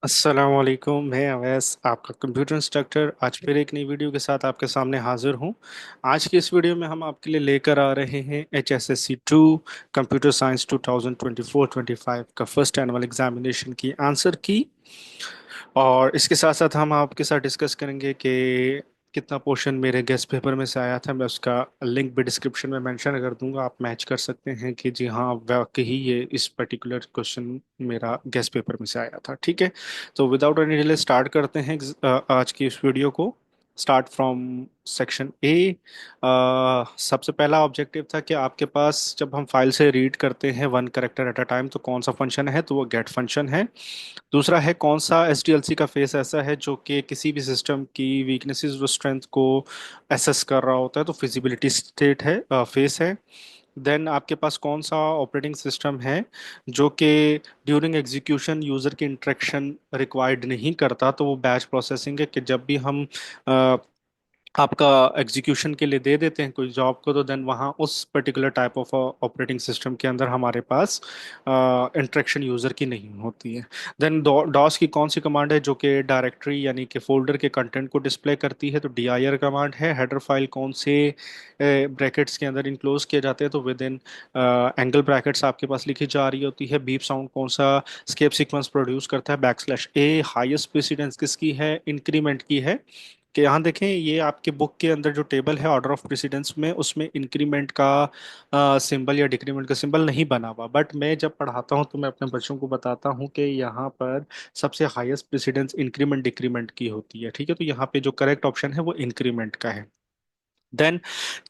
अस्सलाम वालेकुम। मैं अवैस आपका कंप्यूटर इंस्ट्रक्टर आज फिर एक नई वीडियो के साथ आपके सामने हाजिर हूँ। आज की इस वीडियो में हम आपके लिए लेकर आ रहे हैं HSSC 2 कंप्यूटर साइंस 2024-25 का फर्स्ट एनुअल एग्जामिनेशन की आंसर की। और इसके साथ साथ हम आपके साथ डिस्कस करेंगे कि कितना पोर्शन मेरे गेस्ट पेपर में से आया था। मैं उसका लिंक भी डिस्क्रिप्शन में मेंशन कर दूंगा, आप मैच कर सकते हैं कि जी हाँ वाकई ये इस पर्टिकुलर क्वेश्चन मेरा गेस्ट पेपर में से आया था। ठीक है, तो विदाउट एनी डिले स्टार्ट करते हैं आज की इस वीडियो को। Start from section A. सबसे पहला ऑब्जेक्टिव था कि आपके पास जब हम फाइल से रीड करते हैं one character at a time तो कौन सा फंक्शन है, तो वो गेट फंक्शन है। दूसरा है कौन सा एसडीएलसी का फेस ऐसा है जो कि किसी भी सिस्टम की वीकनेसेस और स्ट्रेंथ को एसेस कर रहा होता है, तो फिजिबिलिटी स्टेट है, फेस है। देन आपके पास कौन सा ऑपरेटिंग सिस्टम है जो कि ड्यूरिंग एग्जीक्यूशन यूजर की इंटरेक्शन रिक्वायर्ड नहीं करता, तो वो बैच प्रोसेसिंग है कि जब भी हम आपका एग्जीक्यूशन के लिए दे देते हैं कोई जॉब को, तो देन वहाँ उस particular type of operating system के अंदर हमारे पास इंटरेक्शन यूज़र की नहीं होती है। देन डॉस की कौन सी कमांड है जो कि डायरेक्टरी यानी कि फोल्डर के कंटेंट को डिस्प्ले करती है, तो dir कमांड है। हेडर फाइल कौन से ब्रैकेट्स के अंदर इनक्लोज किए जाते हैं, तो विद इन एंगल ब्रैकेट्स आपके पास लिखी जा रही होती है। बीप साउंड कौन सा स्केप सीक्वेंस प्रोड्यूस करता है। बैकस्लैश ए हाईएस्ट प्रेसिडेंस किसकी है, इंक्रीमेंट की है। कि यहाँ देखें ये आपके बुक के अंदर जो टेबल है ऑर्डर ऑफ प्रेसिडेंस में, उसमें इंक्रीमेंट का सिंबल या डिक्रीमेंट का सिंबल नहीं बना हुआ, बट मैं जब पढ़ाता हूँ तो मैं अपने बच्चों को बताता हूँ कि यहाँ पर सबसे हाईएस्ट प्रेसिडेंस इंक्रीमेंट डिक्रीमेंट की होती है। ठीक है, तो यहाँ पे जो करेक्ट ऑप्शन है वो इंक्रीमेंट का है। देन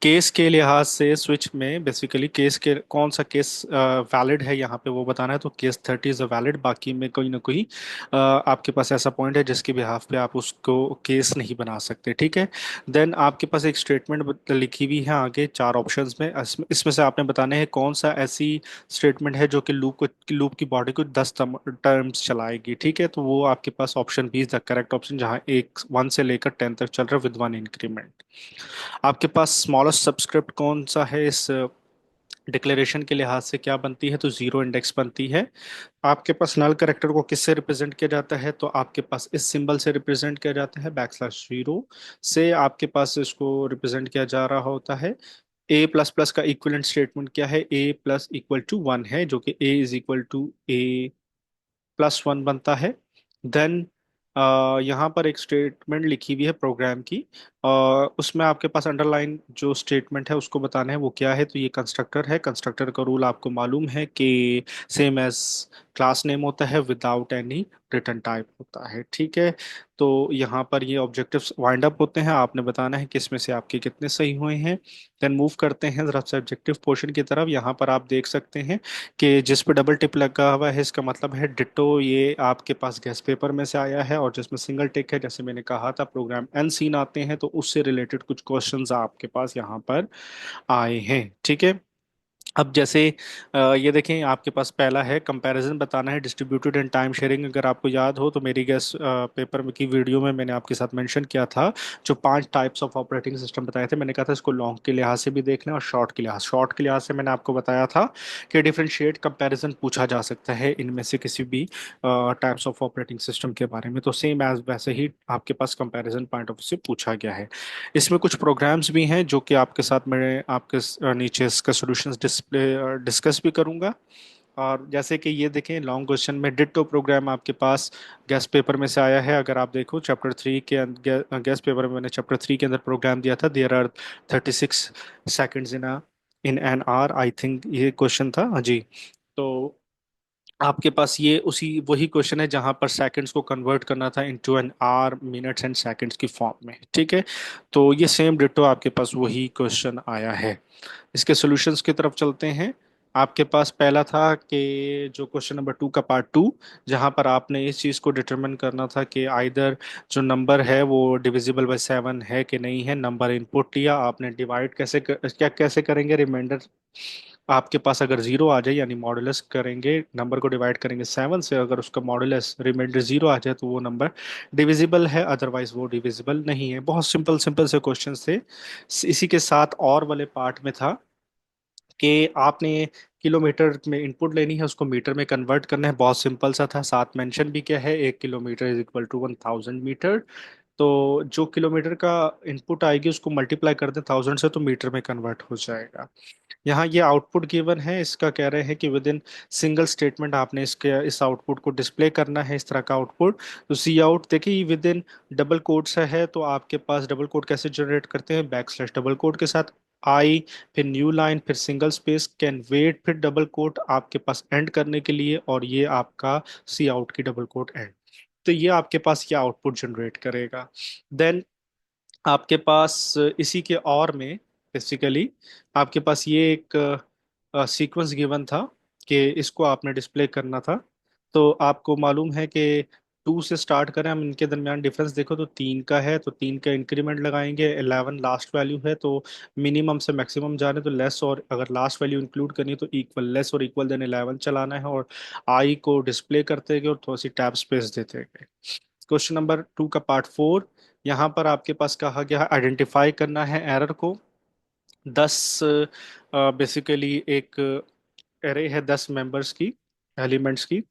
केस के लिहाज से स्विच में बेसिकली केस के कौन सा केस वैलिड है यहाँ पे वो बताना है, तो केस 30 इज वैलिड। बाकी में कोई ना कोई आपके पास ऐसा पॉइंट है जिसके बिहाफ पे आप उसको केस नहीं बना सकते। ठीक है, देन आपके पास एक स्टेटमेंट लिखी हुई है आगे चार ऑप्शंस में। इसमें से आपने बताने हैं कौन सा ऐसी स्टेटमेंट है जो कि लूप की बॉडी को 10 टर्म्स चलाएगी। ठीक है, तो वो आपके पास option B is the correct option, जहाँ एक 1 से लेकर 10 तक चल रहा है विद वन इंक्रीमेंट। आपके पास स्मॉलेस्ट सबस्क्रिप्ट कौन सा है इस डिक्लेरेशन के लिहाज से क्या बनती है, तो जीरो इंडेक्स बनती है। आपके पास नल करेक्टर को किससे रिप्रेजेंट किया जाता है, तो आपके पास इस सिंबल से रिप्रेजेंट किया जाता है, बैकस्लैश 0 से आपके पास इसको रिप्रेजेंट किया जा रहा होता है। ए प्लस प्लस का इक्विवेलेंट स्टेटमेंट क्या है, ए प्लस इक्वल टू 1 है, जो कि ए इज इक्वल टू ए+1 बनता है। देन यहाँ पर एक स्टेटमेंट लिखी हुई है प्रोग्राम की, उसमें आपके पास अंडरलाइन जो स्टेटमेंट है उसको बताना है वो क्या है, तो ये कंस्ट्रक्टर है। कंस्ट्रक्टर का रूल आपको मालूम है कि सेम एज क्लास नेम होता है, विदाउट एनी रिटर्न टाइप होता है। ठीक है, तो यहाँ पर ये ऑब्जेक्टिव्स वाइंड अप होते हैं, आपने बताना है कि इसमें से आपके कितने सही हुए हैं। देन मूव करते हैं जरा सब्जेक्टिव पोर्शन की तरफ। यहाँ पर आप देख सकते हैं कि जिस पे डबल टिक लगा हुआ है इसका मतलब है डिट्टो, ये आपके पास गेस्ट पेपर में से आया है। और जिसमें सिंगल टिक है, जैसे मैंने कहा था प्रोग्राम एन सीन आते हैं, तो उससे रिलेटेड कुछ क्वेश्चंस आपके पास यहाँ पर आए हैं। ठीक है, अब जैसे ये देखें आपके पास पहला है कंपैरिजन बताना है डिस्ट्रीब्यूटेड एंड टाइम शेयरिंग। अगर आपको याद हो तो मेरी गैस पेपर में की वीडियो में मैंने आपके साथ मेंशन किया था जो 5 टाइप्स ऑफ ऑपरेटिंग सिस्टम बताए थे। मैंने कहा था इसको लॉन्ग के लिहाज से भी देख लें और शॉर्ट के लिहाज से मैंने आपको बताया था कि डिफरेंशिएट कंपैरिजन पूछा जा सकता है इनमें से किसी भी टाइप्स ऑफ ऑपरेटिंग सिस्टम के बारे में, तो सेम एज वैसे ही आपके पास कंपैरिजन पॉइंट ऑफ व्यू से पूछा गया है। इसमें कुछ प्रोग्राम्स भी हैं जो कि आपके साथ मैं आपके नीचे इसका सॉल्यूशंस डिस्कस भी करूंगा। और जैसे कि ये देखें लॉन्ग क्वेश्चन में डिट्टो प्रोग्राम आपके पास गेस्ट पेपर में से आया है। अगर आप देखो चैप्टर 3 के गेस्ट पेपर में मैंने चैप्टर 3 के अंदर प्रोग्राम दिया था, there are 36 seconds in an hour, I think ये क्वेश्चन था। हाँ जी, तो आपके पास ये उसी वही क्वेश्चन है जहां पर सेकंड्स को कन्वर्ट करना था into an hour, minutes and seconds की फॉर्म में। ठीक है, तो ये सेम डिट्टो आपके पास वही क्वेश्चन आया है। इसके सॉल्यूशंस की तरफ चलते हैं। आपके पास पहला था कि जो क्वेश्चन नंबर 2 का पार्ट 2, जहां पर आपने इस चीज़ को डिटरमिन करना था कि आइदर जो नंबर है वो डिविजिबल बाय 7 है कि नहीं है। नंबर इनपुट लिया आपने, डिवाइड क्या कैसे करेंगे, रिमाइंडर आपके पास अगर 0 आ जाए यानी मॉडुलस करेंगे, नंबर को डिवाइड करेंगे 7 से, अगर उसका मॉडुलस रिमाइंडर 0 आ जाए तो वो नंबर डिविजिबल है, अदरवाइज वो डिविजिबल नहीं है। बहुत सिंपल सिंपल से क्वेश्चंस थे। इसी के साथ और वाले पार्ट में था कि आपने किलोमीटर में इनपुट लेनी है, उसको मीटर में कन्वर्ट करना है, बहुत सिंपल सा था। साथ मेंशन भी क्या है, 1 kilometre is equal to 1000 metre. तो जो किलोमीटर का इनपुट आएगी उसको मल्टीप्लाई कर दें 1000 से, तो मीटर में कन्वर्ट हो जाएगा। यहाँ ये आउटपुट गिवन है, इसका कह रहे हैं कि विद इन सिंगल स्टेटमेंट आपने इसके इस आउटपुट को डिस्प्ले करना है, इस तरह का आउटपुट। तो सी आउट देखिए विद इन डबल कोट से है, तो आपके पास डबल कोट कैसे जनरेट करते हैं, बैक स्लैश डबल कोट के साथ आई, फिर न्यू लाइन, फिर सिंगल स्पेस, कैन वेट, फिर डबल कोट आपके पास एंड करने के लिए, और ये आपका सी आउट की डबल कोट एंड। तो ये आपके पास ये आउटपुट जनरेट करेगा। देन आपके पास इसी के और में बेसिकली आपके पास ये एक सीक्वेंस गिवन था कि इसको आपने डिस्प्ले करना था। तो आपको मालूम है कि 2 से स्टार्ट करें हम, इनके दरमियान डिफरेंस देखो तो 3 का है, तो 3 का इंक्रीमेंट लगाएंगे, 11 लास्ट वैल्यू है, तो मिनिमम से मैक्सिमम जाने तो लेस, और अगर लास्ट वैल्यू इंक्लूड करनी है तो इक्वल, लेस और इक्वल देन 11 चलाना है, और आई को डिस्प्ले करते गए और थोड़ी सी टैब स्पेस देते गए। क्वेश्चन नंबर 2 का पार्ट 4, यहाँ पर आपके पास कहा गया है आइडेंटिफाई करना है एरर को। 10 बेसिकली एक एरे है 10 मेंबर्स की, एलिमेंट्स की।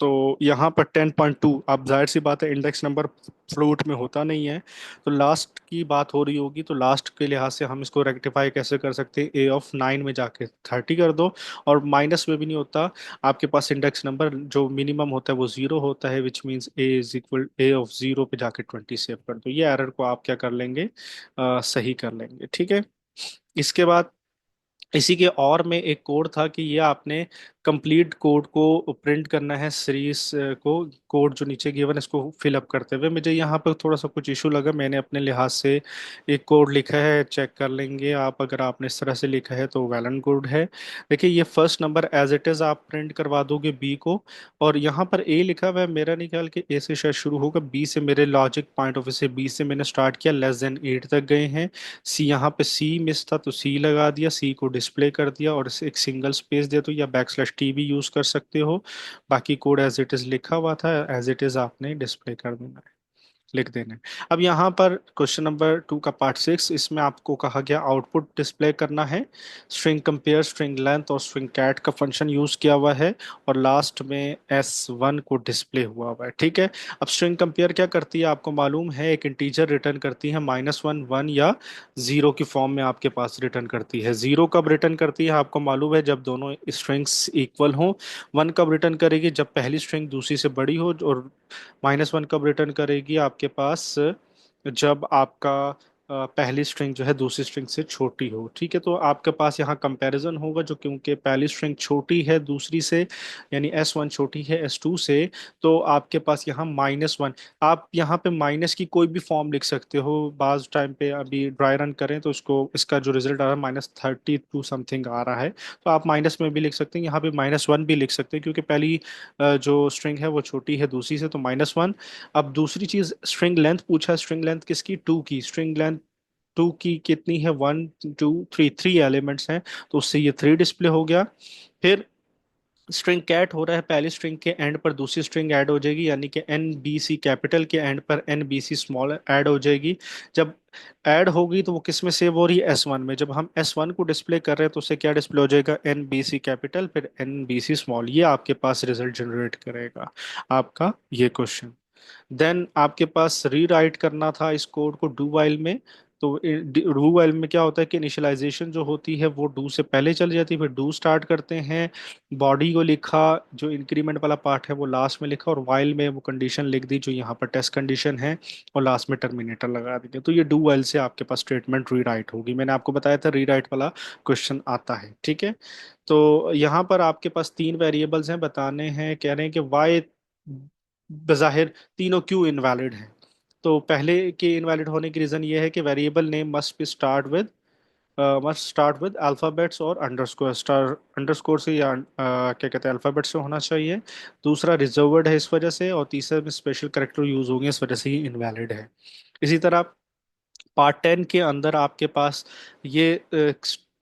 तो यहाँ पर 10.2, अब जाहिर सी बात है इंडेक्स नंबर फ्लोट में होता नहीं है, तो लास्ट की बात हो रही होगी, तो लास्ट के लिहाज से हम इसको रेक्टिफाई कैसे कर सकते हैं, ए ऑफ 9 में जाके 30 कर दो, और माइनस में भी नहीं होता। आपके पास इंडेक्स नंबर जो मिनिमम होता है वो 0 होता है, which means A is equal A of 0 पे जाके 20 सेव कर दो। ये एरर को आप क्या कर लेंगे, सही कर लेंगे, ठीक है। इसके बाद इसी के और में एक कोड था कि ये आपने कंप्लीट कोड को प्रिंट करना है सीरीज को। कोड जो नीचे गिवन है इसको फिल अप करते हुए मुझे यहाँ पर थोड़ा सा कुछ इशू लगा, मैंने अपने लिहाज से एक कोड लिखा है, चेक कर लेंगे आप, अगर आपने इस तरह से लिखा है तो वेल एंड गुड है। देखिए ये first number as it is आप प्रिंट करवा दोगे बी को, और यहाँ पर ए लिखा हुआ है, मेरा नहीं ख्याल कि ए से शायद शुरू होगा, बी से मेरे लॉजिक पॉइंट ऑफ व्यू से बी से मैंने स्टार्ट किया, लेस देन 8 तक गए हैं। सी, यहाँ पे सी मिस था तो सी लगा दिया, सी को डिस्प्ले कर दिया, और इसे एक सिंगल स्पेस दे दो, या बैक स्लैश टी भी यूज कर सकते हो। बाकी कोड एज इट इज लिखा हुआ था, एज इट इज आपने डिस्प्ले कर देना है, लिख देना है। अब यहाँ पर क्वेश्चन नंबर 2 का पार्ट 6, इसमें आपको कहा गया आउटपुट डिस्प्ले करना है। स्ट्रिंग कंपेयर, स्ट्रिंग लेंथ और स्ट्रिंग कैट का फंक्शन यूज किया हुआ है, और लास्ट में S1 को डिस्प्ले हुआ हुआ है, ठीक है। अब स्ट्रिंग कंपेयर क्या करती है आपको मालूम है, एक इंटीजर रिटर्न करती है, -1, 1 या 0 की फॉर्म में आपके पास रिटर्न करती है। 0 कब रिटर्न करती है आपको मालूम है, जब दोनों स्ट्रिंग्स इक्वल हो। 1 कब रिटर्न करेगी, जब पहली स्ट्रिंग दूसरी से बड़ी हो, और -1 कब रिटर्न करेगी आपके पास, जब आपका पहली स्ट्रिंग जो है दूसरी स्ट्रिंग से छोटी हो, ठीक है। तो आपके पास यहाँ कंपैरिजन होगा, जो क्योंकि पहली स्ट्रिंग छोटी है दूसरी से, यानी S1 छोटी है S2 से, तो आपके पास यहाँ -1। आप यहाँ पे माइनस की कोई भी फॉर्म लिख सकते हो, बाज टाइम पे अभी ड्राई रन करें तो इसको, इसका जो रिजल्ट आ रहा है -32 समथिंग आ रहा है, तो आप माइनस में भी लिख सकते हैं, यहाँ पे -1 भी लिख सकते हैं, क्योंकि पहली जो स्ट्रिंग है वो छोटी है दूसरी से, तो -1। अब दूसरी चीज स्ट्रिंग लेंथ पूछा है, स्ट्रिंग लेंथ किसकी, 2 की। स्ट्रिंग लेंथ 2 की कितनी है, 1 2 3, 3 एलिमेंट्स हैं, तो उससे ये 3 डिस्प्ले हो गया। फिर स्ट्रिंग कैट हो रहा है, पहली स्ट्रिंग के एंड पर दूसरी स्ट्रिंग ऐड हो जाएगी, यानी कि एन बी सी कैपिटल के एंड पर N B C small add हो जाएगी। जब ऐड होगी तो वो किस में सेव हो रही है, S1 में। जब हम S1 को डिस्प्ले कर रहे हैं तो उसे क्या डिस्प्ले हो जाएगा, एन बी सी कैपिटल फिर एन बी सी स्मॉल। ये आपके पास रिजल्ट जनरेट करेगा आपका ये क्वेश्चन। देन आपके पास रीराइट करना था इस कोड को डू वाइल में। तो डू वाइल में क्या होता है कि इनिशियलाइजेशन जो होती है वो डू से पहले चली जाती है, फिर डू स्टार्ट करते हैं, बॉडी को लिखा, जो इंक्रीमेंट वाला पार्ट है वो लास्ट में लिखा, और वाइल में वो कंडीशन लिख दी जो यहाँ पर टेस्ट कंडीशन है, और लास्ट में टर्मिनेटर लगा दीजिए। तो ये डू वाइल से आपके पास स्टेटमेंट रीराइट होगी, मैंने आपको बताया था रीराइट वाला क्वेश्चन आता है, ठीक है। तो यहाँ पर आपके पास 3 वेरिएबल्स हैं, बताने हैं, कह रहे हैं कि वाई बज़ाहिर तीनों क्यों इनवैलिड हैं। तो पहले के इनवैलिड होने की रीज़न ये है कि variable name must start with alphabets और अंडरस्कोर, स्टार अंडरस्कोर से, या क्या कहते हैं अल्फ़ाबेट से होना चाहिए। दूसरा रिजर्व्ड है इस वजह से, और तीसरा में स्पेशल करेक्टर यूज़ होंगे इस वजह से ही इनवैलिड है। इसी तरह पार्ट 10 के अंदर आपके पास ये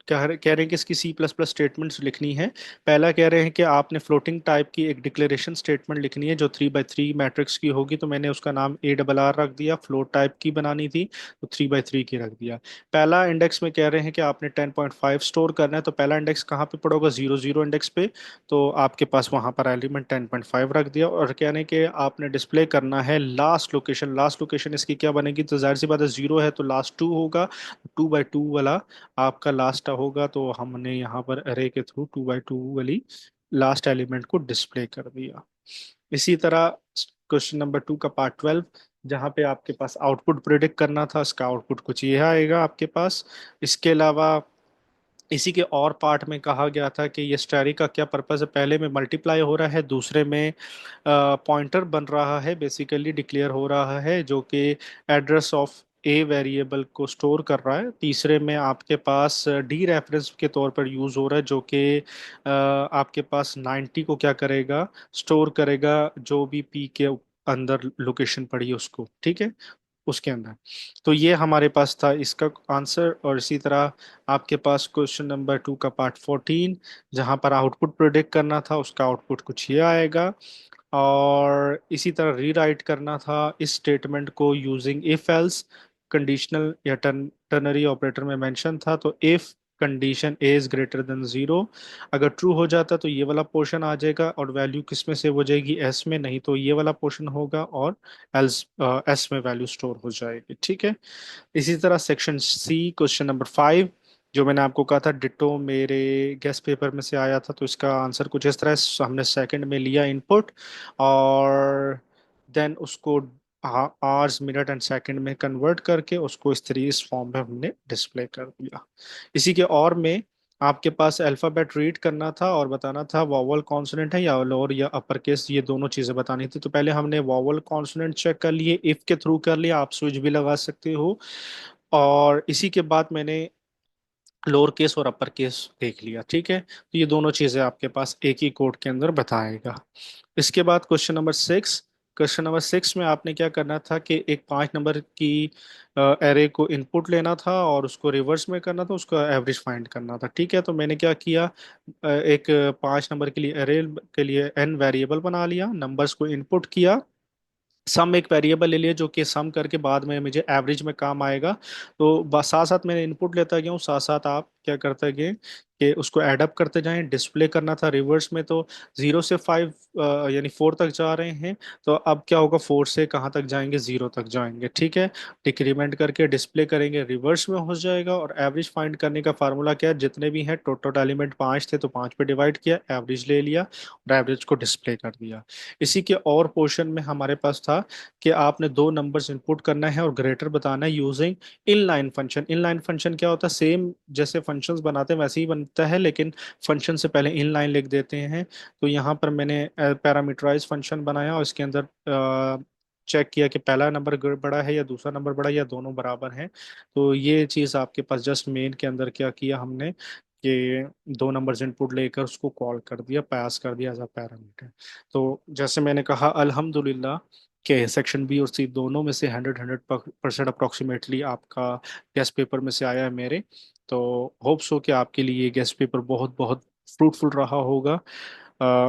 कह रहे हैं कि इसकी सी प्लस प्लस स्टेटमेंट्स लिखनी है। पहला कह रहे हैं कि आपने फ्लोटिंग टाइप की एक डिक्लेरेशन स्टेटमेंट लिखनी है जो 3 बाई 3 मैट्रिक्स की होगी, तो मैंने उसका नाम ARR रख दिया। फ्लोट टाइप की बनानी थी तो 3 बाई 3 की रख दिया। पहला इंडेक्स में कह रहे हैं कि आपने 10.5 स्टोर करना है, तो पहला इंडेक्स कहाँ पे पड़ोगा, 0 0 इंडेक्स पे। तो आपके पास वहां पर एलिमेंट 10.5 रख दिया। और कहने के आपने डिस्प्ले करना है लास्ट लोकेशन। लास्ट लोकेशन इसकी क्या बनेगी, तो जाहिर सी बात है 0 है तो लास्ट 2 होगा, 2 बाई 2 वाला आपका लास्ट होगा। तो हमने यहाँ पर अरे के थ्रू 2 बाई 2 वाली लास्ट एलिमेंट को डिस्प्ले कर दिया। इसी तरह क्वेश्चन नंबर 2 का पार्ट 12, जहाँ पे आपके पास आउटपुट प्रिडिक्ट करना था, इसका आउटपुट कुछ ये आएगा आपके पास। इसके अलावा इसी के और पार्ट में कहा गया था कि ये स्टैरी का क्या पर्पस है। पहले में मल्टीप्लाई हो रहा है, दूसरे में पॉइंटर बन रहा है, बेसिकली डिक्लेयर हो रहा है जो कि एड्रेस ऑफ ए वेरिएबल को स्टोर कर रहा है। तीसरे में आपके पास डी रेफरेंस के तौर पर यूज हो रहा है जो कि आपके पास 90 को क्या करेगा, स्टोर करेगा, जो भी पी के अंदर लोकेशन पड़ी है उसको, ठीक है, उसके अंदर। तो ये हमारे पास था इसका आंसर। और इसी तरह आपके पास क्वेश्चन नंबर 2 का पार्ट 14, जहां पर आउटपुट प्रिडिक्ट करना था, उसका आउटपुट कुछ ये आएगा। और इसी तरह रीराइट करना था इस स्टेटमेंट को यूजिंग इफ एल्स कंडीशनल या टर्नरी ऑपरेटर में मेंशन था। तो if condition A is greater than 0, अगर ट्रू हो जाता तो ये वाला पोर्शन आ जाएगा, और वैल्यू किस में सेव हो जाएगी, एस में, नहीं तो ये वाला पोर्शन होगा और एल्स एस में वैल्यू स्टोर हो जाएगी, ठीक है। इसी तरह सेक्शन सी क्वेश्चन नंबर 5, जो मैंने आपको कहा था डिटो मेरे गेस्ट पेपर में से आया था, तो इसका आंसर कुछ इस तरह है। हमने सेकंड में लिया इनपुट और देन उसको आवर्स मिनट एंड सेकंड में कन्वर्ट करके उसको इस फॉर्म में हमने डिस्प्ले कर दिया। इसी के और में आपके पास अल्फ़ाबेट रीड करना था और बताना था वॉवल कॉन्सोनेंट है या लोअर या अपर केस, ये दोनों चीज़ें बतानी थी। तो पहले हमने वॉवल कॉन्सोनेंट चेक कर लिए, इफ के थ्रू कर लिया, आप स्विच भी लगा सकते हो। और इसी के बाद मैंने लोअर केस और अपर केस देख लिया, ठीक है। तो ये दोनों चीज़ें आपके पास एक ही कोड के अंदर बताएगा। इसके बाद क्वेश्चन नंबर 6, क्वेश्चन नंबर 6 में आपने क्या करना था कि एक 5 नंबर की एरे को इनपुट लेना था और उसको रिवर्स में करना था, उसका एवरेज फाइंड करना था, ठीक है। तो मैंने क्या किया, एक 5 नंबर के लिए एरे के लिए एन वेरिएबल बना लिया, नंबर्स को इनपुट किया, सम एक वेरिएबल ले लिया जो कि सम करके बाद में मुझे एवरेज में काम आएगा। तो साथ साथ मैंने इनपुट लेता गया हूँ, साथ साथ आप क्या करते गए कि उसको एडअप करते जाएं। डिस्प्ले करना था रिवर्स में, तो 0 से 5 यानी 4 तक जा रहे हैं। तो अब क्या होगा, 4 से कहाँ तक जाएंगे, 0 तक जाएंगे, ठीक है। डिक्रीमेंट करके डिस्प्ले करेंगे, रिवर्स में हो जाएगा। और एवरेज फाइंड करने का फार्मूला क्या है, जितने भी हैं टोटल एलिमेंट 5 थे तो 5 पे डिवाइड किया, एवरेज ले लिया और एवरेज को डिस्प्ले कर दिया। इसी के और पोर्शन में हमारे पास था कि आपने दो नंबर्स इनपुट करना है और ग्रेटर बताना है using inline function. Inline function क्या होता है, सेम जैसे फंक्शंस बनाते हैं वैसे ही बनता है, लेकिन फंक्शन से पहले इनलाइन लिख देते हैं। तो यहाँ पर मैंने पैरामीटराइज फंक्शन बनाया और इसके अंदर चेक किया कि पहला नंबर बड़ा है या दूसरा नंबर बड़ा है या दोनों बराबर हैं। तो ये चीज़ आपके पास जस्ट मेन के अंदर क्या किया हमने कि दो नंबर्स इनपुट लेकर उसको कॉल कर दिया, पास कर दिया एज अ पैरामीटर। तो जैसे मैंने कहा अल्हम्दुलिल्लाह के सेक्शन बी और सी दोनों में से 100% अप्रोक्सीमेटली आपका गेस्ट पेपर में से आया है मेरे। तो होप्स हो कि आपके लिए ये गेस्ट पेपर बहुत बहुत फ्रूटफुल रहा होगा।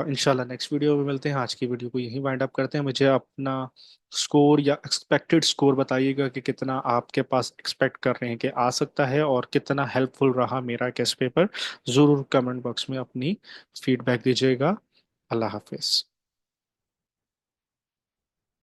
इंशाल्लाह नेक्स्ट वीडियो में मिलते हैं। आज की वीडियो को यहीं वाइंड अप करते हैं। मुझे अपना स्कोर या एक्सपेक्टेड स्कोर बताइएगा कि कितना आपके पास एक्सपेक्ट कर रहे हैं कि आ सकता है और कितना हेल्पफुल रहा मेरा गेस्ट पेपर। ज़रूर कमेंट बॉक्स में अपनी फीडबैक दीजिएगा। अल्लाह हाफिज़।